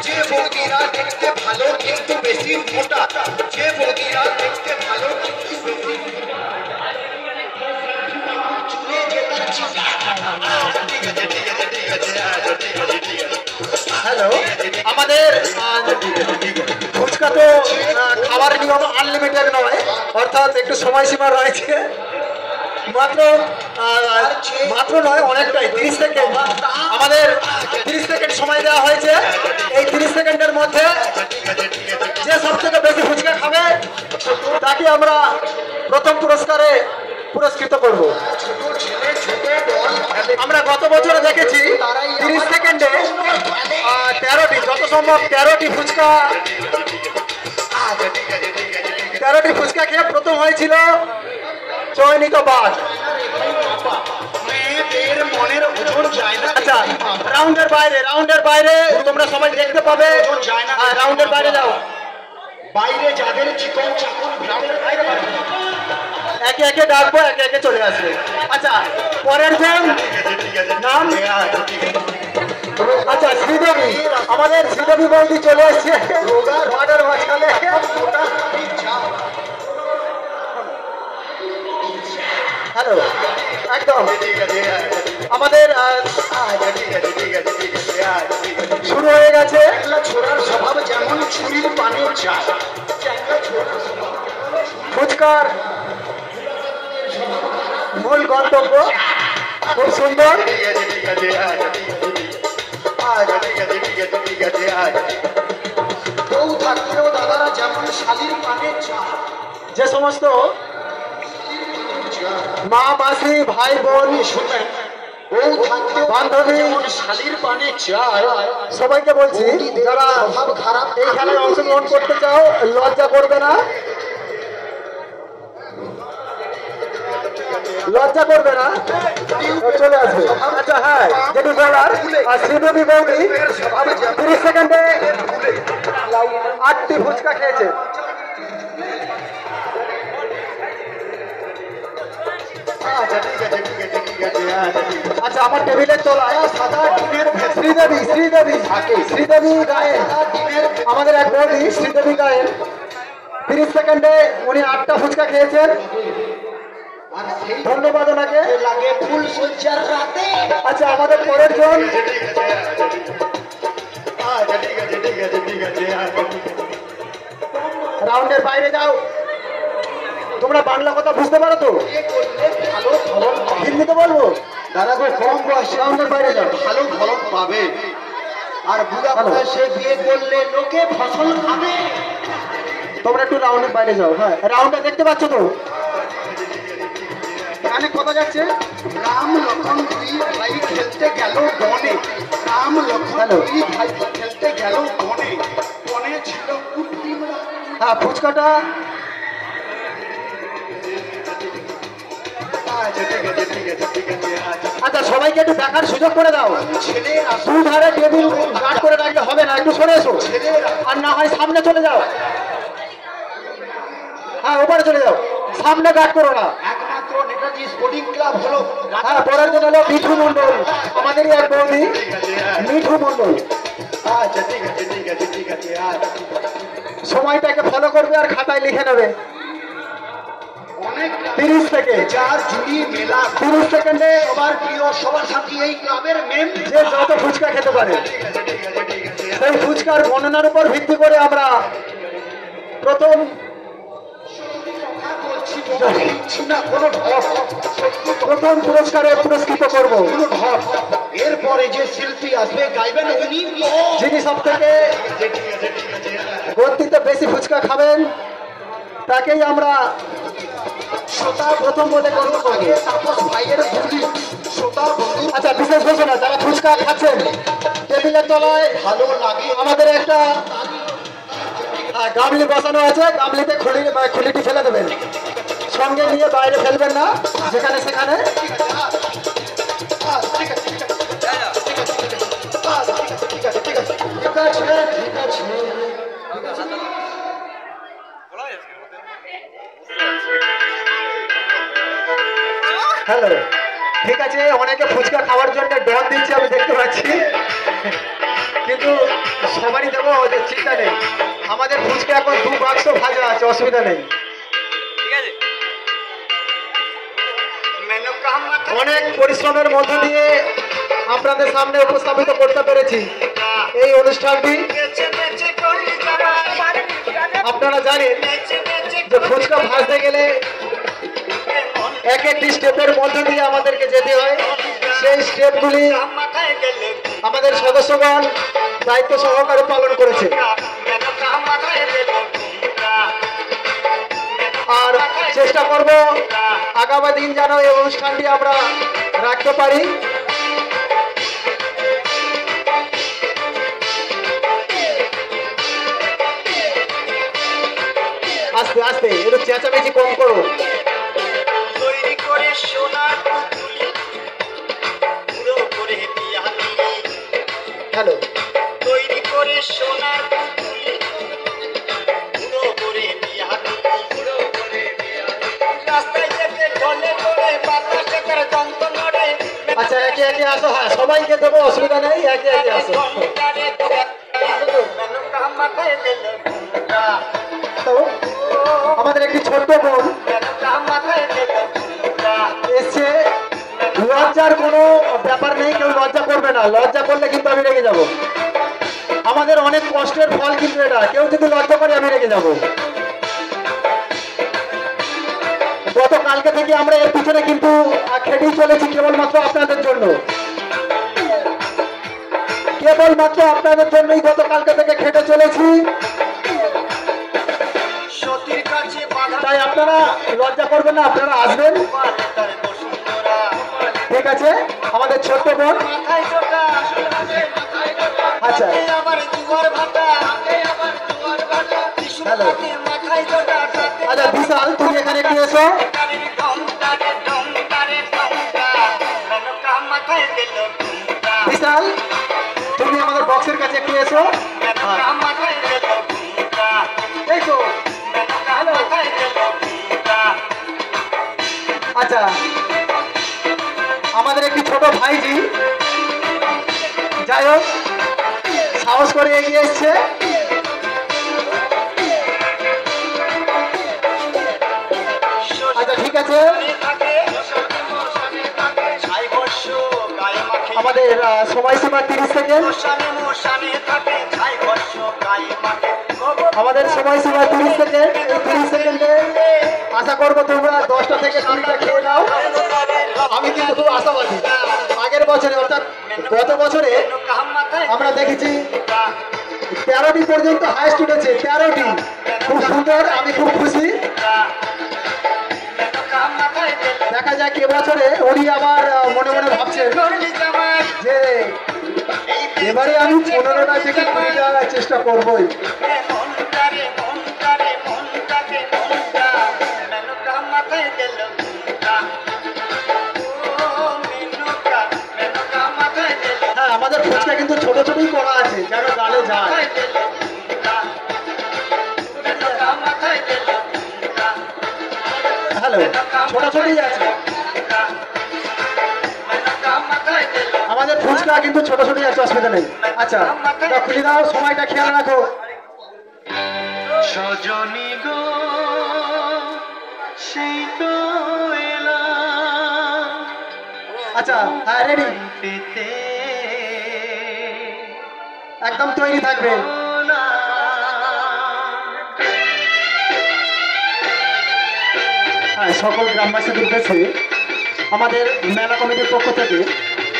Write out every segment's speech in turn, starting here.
যে বৌদিরা দেখতে ভালো কিন্তু বেশি মোটা, যে বৌদিরা দেখতে ভালো কিন্তু বেশি হ্যালো, আমাদের ফুচকা তো খাবার নিয়ম আনলিমিটেড নয়, অর্থাৎ একটু সময়সীমা রয়েছে। মাত্র মাত্র নয়, অনেকটাই 30 সেকেন্ড আমাদের 30 সেকেন্ড সময় দেওয়া হয়েছে। এই 30 সেকেন্ডের মধ্যে যে সব থেকে বেশি ফুচকা খাবে তাকে আমরা প্রথম পুরস্কারে পুরস্কৃত করব। আমরা গত বছরে দেখেছি 30 সেকেন্ডে 13টি, যত সম্ভব 13টি ফুচকা খেয়ে প্রথম হয়েছিল চয়নিত বাঘ। আচ্ছা, রাউন্ডের বাইরে তোমরা সবাই দেখতে পাবে। রাউন্ডের বাইরে যাও, বাইরে যাদের চিকন চাকর একে একে ডাকবো, একে একে চলে আসবে। আচ্ছা, পরের নাম আচ্ছা শ্রীদেবী, আমাদের শ্রীদেবী বৌদি চলে এসছে মাঠের মাঝখানে। হ্যালো, একদম আমাদের শুরু হয়ে গেছে। ছোড়ার স্বভাব যেমন ছুরির পানে চায়, ফুচকার মূল গন্তব্য খুব সুন্দর। বউ থাকলেও দাদারা যেমন শালির পানে চায়, যে সমস্ত মা মাসি ভাই বোন শুনবেন, বউ থাকলেও বান্ধবী যেমন শালির পানে চায়, সবাইকে বলছি, যারা স্বভাব খারাপ এই খেলায় অংশগ্রহণ করতে চাও লজ্জা করবে না, লজ্জা করবে না, চলে আসবে। আচ্ছা হ্যাঁ, যেটি বলার, আর শ্রীদেবী বৌদি 30 সেকেন্ডে 8টি ফুচকা খেয়েছে। আচ্ছা, আমার টেবিলের তলায় সাদা টিনের শ্রীদেবী গায়েন, আমাদের এক বৌদি শ্রীদেবী গায়েন 30 সেকেন্ডে উনি 8টা ফুচকা খেয়েছেন। ধন্যবাদ ওনাকে। লাগে ফুল সজ্জার রাতে। আচ্ছা, আমাদের পরের জন রাউন্ডের বাইরে যাও। তোমরা বাংলা কথা বুঝতে পারো তো? ভালো ফলন পাবে। হিন্দিতে বলবো? দাদা গো, কম বয়সে রাউন্ডের বাইরে যাও। ভালো ফলন পাবে, আর বুড়া বয়সে বিয়ে করলে লোকে ফসল খাবে। তোমরা একটু রাউন্ডের বাইরে যাও। হ্যাঁ, রাউন্ডে দেখতে পাচ্ছ তো? এখানে কথা যাচ্ছে। রাম লক্ষণ দুই ভাই খেলতে গেল বনে, রাম লক্ষণ দুই ভাই খেলতে গেল বনে, বনে ছিল কৃত্রিম। হ্যাঁ, ফুচকাটা আচ্ছা, সবাইকে একটু দেখার সুযোগ করে দাও। দুধারে টেবিল গার্ড করে রাখলে হবে না, একটু সরে এসো, আর না হয় সামনে চলে যাও। হ্যাঁ, ওপারে চলে যাও, সামনে গার্ড করো না। একমাত্র নেতাজি স্পোর্টিং ক্লাব হলো। হ্যাঁ, পরের জন হলো মিঠু মন্ডল, আমাদেরই এক বৌদি মিঠু মন্ডল। আচ্ছা, ঠিক আছে। সময়টাকে ফলো করবে আর খাতায় লিখে নেবে। 30 সেকেন্ড, 30 সেকেন্ডে সবার প্রিয় সবার সাথী এই ক্লাবের মেম, যে যত ফুচকা খেতে পারে সেই ফুচকার গণনার উপর ভিত্তি করে আমরা প্রথম পুরস্কারে পুরস্কৃত করব। এরপরে যে শিল্পী আসবে গাইবেন উনি, যিনি সব থেকে গতিতে বেশি ফুচকা খাবেন তাকেই আমরা প্রথম বলে গণ্য করব। আচ্ছা, বিশেষ ঘোষণা, যারা ফুচকা খাচ্ছেন টেবিলের তলায় ভালো লাগে আমাদের একটা গামলি বসানো আছে, গামলিতে খুলিটি ফেলে দেবেন, সঙ্গে নিয়ে বাইরে ফেলবেন না যেখানে সেখানে। হ্যালো, ঠিক আছে, অনেকে ফুচকা খাওয়ার জন্য ডন দিচ্ছে আমি দেখতে পাচ্ছি, কিন্তু সবারই দেবো, চিন্তা নেই। আমাদের ফুচকা এখন 2 বাক্স ভাজা আছে, অসুবিধা নেই। ঠিক আছে। অনেক পরিশ্রমের মধ্য দিয়ে আপনাদের সামনে উপস্থাপিত করতে পেরেছি এই অনুষ্ঠানটি। আপনারা জানেন যে ফুচকা ভাজতে গেলে এক একটি স্টেপের মধ্য দিয়ে আমাদেরকে যেতে হয়। সেই স্টেপগুলি আমাদের সদস্যগণ দায়িত্ব সহকারে পালন করেছে। আর চেষ্টা করব আগামী দিন যেন এই অনুষ্ঠানটি আমরা রাখতে পারি। আস্তে আস্তে একটু চেঁচামেচি কম করো। তৈরি করে সোনার পুতুলি পুরো করে বিয়ালি, হ্যালো, তৈরি করে সোনার পুতুলি পুরো করে বিয়ালি, পুরো করে বিয়ালি। রাস্তায় যেতে ঢলে পড়ে বাতাসে তার দন্ত নড়ে। আচ্ছা একে একে আসো। হ্যাঁ সবাইকে দেবো, অসুবিধা নেই, একে একে আসো। মাথায় দিল ঘুমটা, তো আমাদের একটি ছোট্ট বোন মাথায় দিল ঘুমটা। এসছে। লজ্জার কোনো ব্যাপার নেই, কেউ লজ্জা করবে না। লজ্জা করলে কিন্তু আমি রেগে যাব। আমাদের অনেক কষ্টের ফল কিন্তু এটা, কেউ যদি লজ্জা করে আমি রেগে যাব। গতকালকে থেকে আমরা এর পিছনে কিন্তু খেটেই চলেছি কেবলমাত্র আপনাদের জন্য, কেবলমাত্র আপনাদের জন্যই গতকালকে থেকে খেটে চলেছি। সতীর কাছে বাধা তাই আপনারা লজ্জা করবেন না, আপনারা আসবেন। পারে তার বসুন্ধরা, ঠিক আছে, আমাদের ছোট্ট বোন। মাথায় জোটা মাথায় জোটা, আচ্ছা আবার জুয়ার ভাটা, আবার জুয়ার ভাটা, হ্যালো। মাথায় জোটা। আচ্ছা বিশাল, তুমি এখানে একটু এসো। মাথায় দিল ঘুমটা, বিশাল, তুমি আমাদের বক্সের কাছে একটু এসো। মাথায় দিল ঘুমটা, এই তো, হ্যালো। মাথায় দিল ঘুমটা। আচ্ছা আমাদের একটি ছোট ভাইজি, যাই হোক সাহস করে এগিয়ে এসছে। আচ্ছা ঠিক আছে, আমাদের সময়সীমা 30 সেকেন্ড। আমাদের সময়সীমা 30 সেকেন্ড। এই 30 সেকেন্ডে আশা করবো তোমরা 10টা থেকে 20টা খেয়ে নাও। আমি কিন্তু খুব আশাবাদী। আগের বছরে অর্থাৎ গত বছরে আমরা দেখেছি 13টি পর্যন্ত হাইস্ট উঠেছে, 13টি। খুব সুন্দর, আমি খুব খুশি। দেখা যাক এবছরে উনি আবার মনে মনে ভাবছেন যে এবারে আমি 15টা থেকে 20টা চেষ্টা করবোই। হ্যাঁ আমাদের ফুচকা কিন্তু ছোট ছোটই করা আছে, যেন গালে যায়। হ্যালো, ছোট ছোটই আছে আমাদের ফুচকা, কিন্তু ছোট ছোটই আছে, অসুবিধা নেই। আচ্ছা খুলে দাও, সময়টা খেয়াল রাখো। সজনী গো সেই তো এলাম আচ্ছা হ্যাঁ রেডি, পেতে একদম তৈরি থাকবে। হ্যাঁ সকল গ্রামবাসীদের উদ্দেশ্যে আমাদের মেলা কমিটির পক্ষ থেকে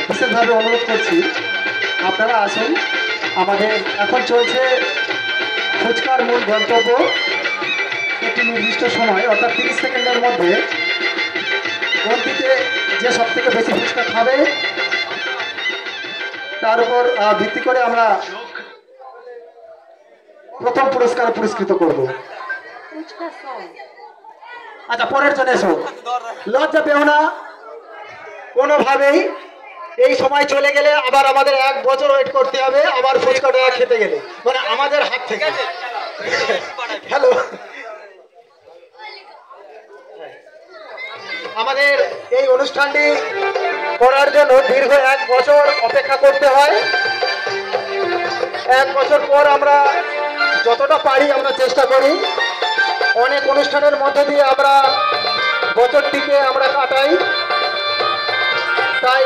বিশেষভাবে অনুরোধ করছি, আপনারা আসুন। আমাদের এখন চলছে ফুচকার মূল গন্তব্য। একটি নির্দিষ্ট সময় অর্থাৎ 30 সেকেন্ডের মধ্যে গন্তিতে যে সব থেকে বেশি ফুচকা খাবে তার উপর ভিত্তি করে আমরা প্রথম পুরস্কার পুরস্কৃত করব। আচ্ছা পরের জন্য এসো, লজ্জা পেও না কোনোভাবেই। এই সময় চলে গেলে আবার আমাদের 1 বছর ওয়েট করতে হবে, আবার ফুচকাটা খেতে গেলে, মানে আমাদের হাত থেকে। হ্যালো, আমাদের এই অনুষ্ঠানটি করার জন্য দীর্ঘ 1 বছর অপেক্ষা করতে হয়। 1 বছর পর আমরা যতটা পারি আমরা চেষ্টা করি। অনেক অনুষ্ঠানের মধ্যে দিয়ে আমরা বছরটিকে আমরা কাটাই। তাই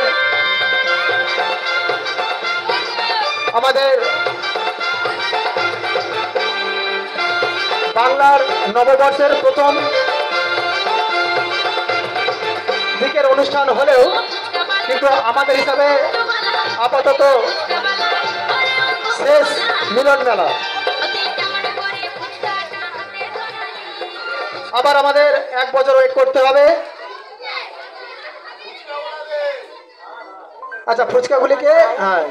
আমাদের বাংলার নববর্ষের প্রথম দিকের অনুষ্ঠান হলেও কিন্তু আমাদের হিসাবে আপাতত শেষ মিলন মেলা। আবার আমাদের 1 বছর ওয়েট করতে হবে। আচ্ছা, ফুচকাগুলিকে হ্যাঁ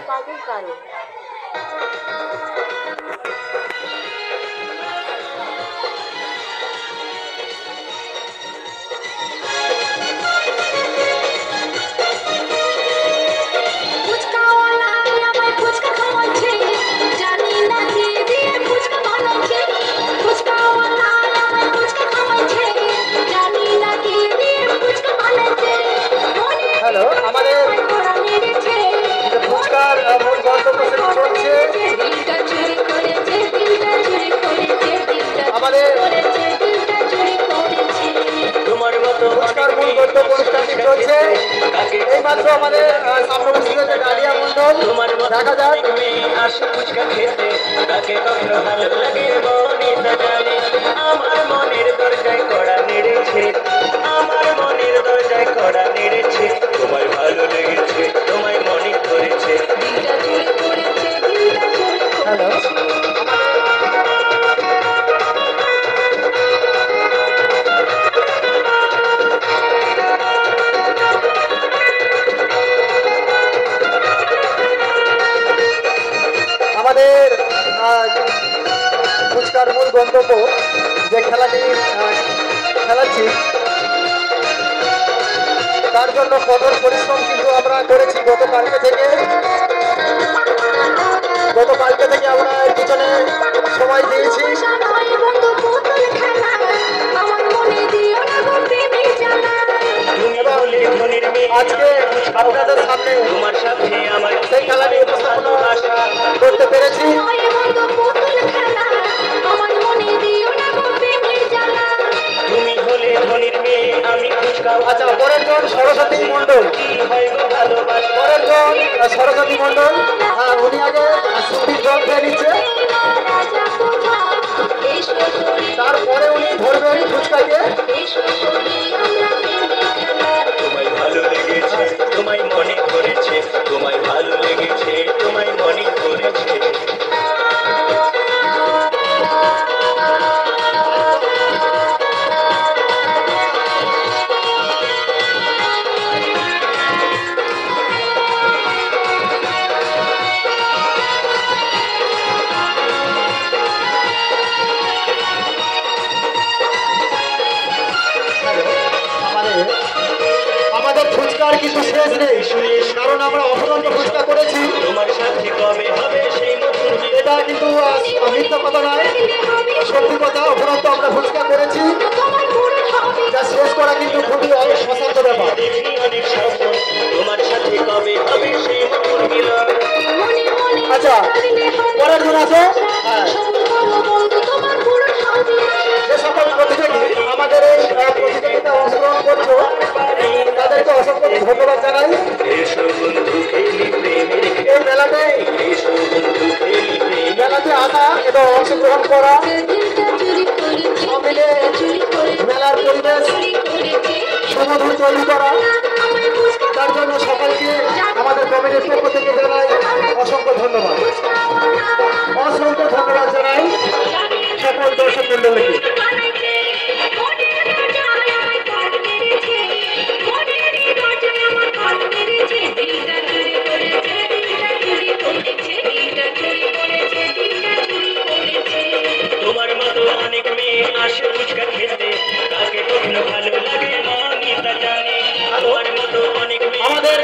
হ্যালো, আমাদের ফুচকার মূল গন্তব্য চলছে। আমাদের ফুচকার মূল গন্তব্য অনুষ্ঠানটি চলছে। এইমাত্র আমাদের সামনে উপস্থিত হয়েছে ডালিয়া মন্ডল। দেখা যাক। ফুচকা খেতে তাকে কখনো ভালো লাগে মনে জানে আমার মনের দরজায় কড়া নেড়েছে আমার মনের দরজায় কড়া নেড়েছে তোমায় ভালো লেগেছে তোমায় মনে করেছে হ্যালো, আমাদের ফুচকার মূল গন্তব্য যে খেলাটি খেলাচ্ছি তার জন্য কঠোর পরিশ্রম কিন্তু আমরা করেছি গতকালকে থেকে আমরা পিছনে সময় দিয়েছি। আজকে আপনাদের সামনে সেই খেলাটি উপস্থাপনা করতে পেরেছি। আচ্ছা, পরের জন সরস্বতী মন্ডল। পরের জন সরস্বতী মন্ডল, উনি আগে সুতির জল খেয়ে নিচ্ছে, তারপরে উনি ধরবেন ফুচকাকে। তোমায় ভালো লেগেছে তোমায় মনে করেছে তোমায় ভালো লেগেছে তোমায় মনে করেছে আমাদের ফুচকার কিন্তু শেষ নেই, কারণ আমরা অফুরন্ত ফুচকা করেছি। তোমার সাথে কবে হবে সেই নতুন এটা কিন্তু মিথ্যা কথা নয়, সত্যি কথা। অফুরন্ত আমরা ফুচকা করেছি, যা শেষ করা কিন্তু খুবই অসাধ্য ব্যাপার। দেখি অনেক স্বপ্ন তোমার সাথে কবে হবে সেই নতুন মিলন আচ্ছা, পরের জন আছে। হ্যাঁ, যে সকল প্রতিযোগী আমাদের এই প্রতিযোগিতায় অংশগ্রহণ করছো তাদেরকে অসংখ্য ধন্যবাদ জানাই। এসো বন্ধু খেলি প্রেমের এই মেলাতে এসো বন্ধু খেলি প্রেমের মেলাতে আসা এবং অংশগ্রহণ করা, সব মিলে মেলার পরিবেশ সুমধুর তৈরি করা, তার জন্য সকলকে আমাদের কমিটির পক্ষ থেকে জানাই অসংখ্য ধন্যবাদ। অসংখ্য ধন্যবাদ জানাই সকল দর্শক মন্ডলীকে। তোমার মতো অনেক মেয়ে আসে ফুচকা খেতে কাকে কখনো ভালো লাগে না তা জানে তোমার মতো অনেক মেয়ে আমাদের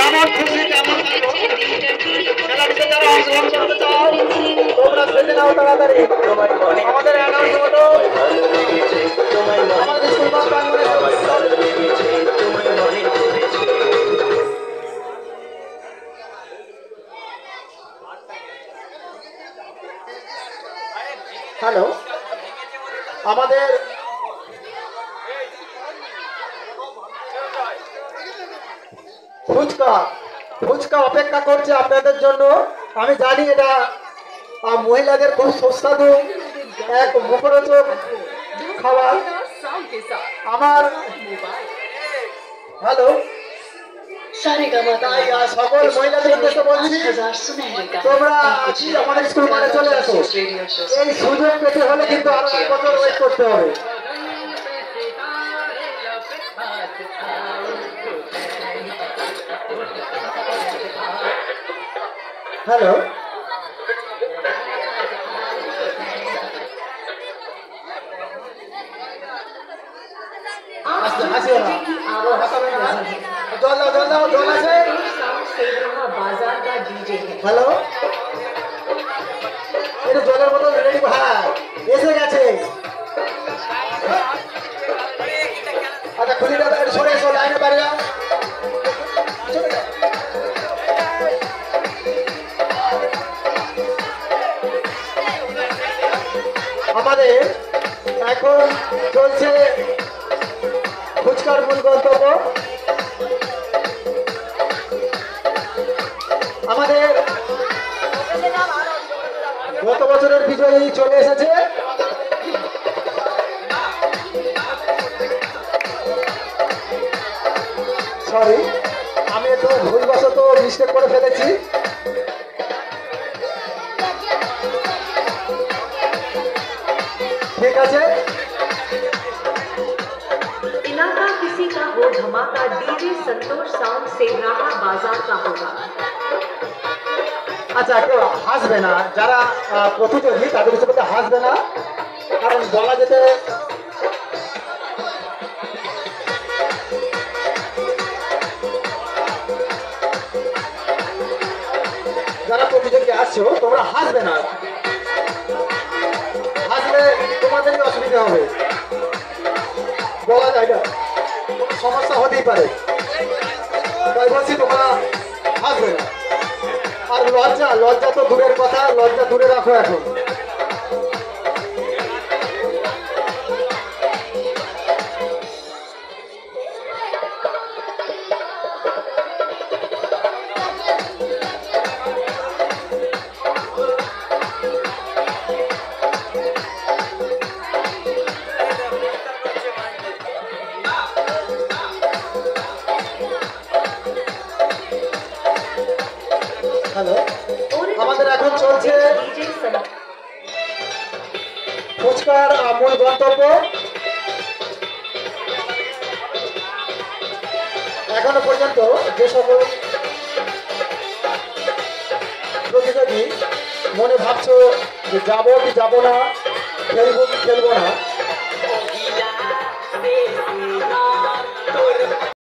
কেমন খুশি কেমন খেলার ভিতরে যারা অংশগ্রহণ করতে চাও তোমরা সেদিন নাও তাড়াতাড়ি আমাদের অ্যানাউন্সমেন্ট আমাদের স্কুল বাস প্রাঙ্গণে হ্যালো আমাদের ফুচকা ফুচকা অপেক্ষা করছে আপনাদের জন্য আমি জানি এটা মহিলাদের খুব সুস্বাদু এক মুখরোচক খাবার আমার হ্যালো তাই সকল মহিলাদের উদ্দেশ্যে বলছি তোমরা আমাদের স্কুল মানে চলে আসো এই সুযোগ পেতে হলে কিন্তু আরো 1 বছর ওয়েট করতে হবে হ্যালো হ্যালো এটা জলের বোতল রেডি হ্যাঁ এসে গেছে আচ্ছা খুলি সরে এসো লাইনে বাড়ি যাও আমাদের এখন চলছে ফুচকার মূল গন্তব্য আমাদের গত বছরের বিজয়ী চলে এসেছে সরি আমি একটু ভুলবশত মিস্টেক করে ফেলেছি ঠিক আছে इलाका किसी का हो धमाका डीजे संतोष साउंड सेवराहा बाजार का होगा আচ্ছা কেউ হাসবে না যারা প্রতিযোগী তাদের হিসেবে হাসবে না কারণ বলা যেতে যারা প্রতিযোগী আসছো তোমরা হাসবে না হাসলে তোমাদেরই অসুবিধা হবে বলা যায় না সমস্যা হতেই পারে তাই বলছি তোমরা হাসবে না আর লজ্জা তো দূরের কথা লজ্জা দূরে রাখো এখন হ্যালো আমাদের এখন চলছে ফুচকার মূল গন্তব্য এখনো পর্যন্ত যে সকল প্রতিযোগী মনে ভাবছো যে যাবো কি যাবো না খেলবো কি খেলবো না